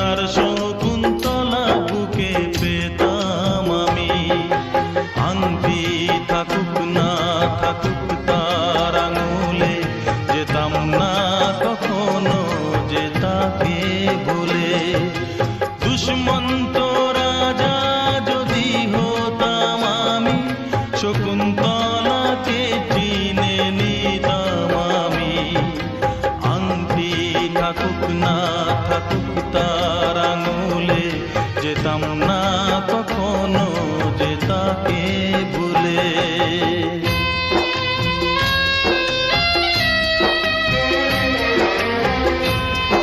তার শকুন্তলা বুকে পেতাম আমি। আংটি থাকুক না থাকুক তার আঙুলে, যেতাম না কখনো যে তাকে ভুলে। দুষ্মন্ত রাজা যদি হতাম আমি, শকুন্তলাকে চিনে নিতাম আমি। আংটি থাকুক না থাকুক তার আঙুলে, যেতাম না কখনো যে তাকে ভুলে।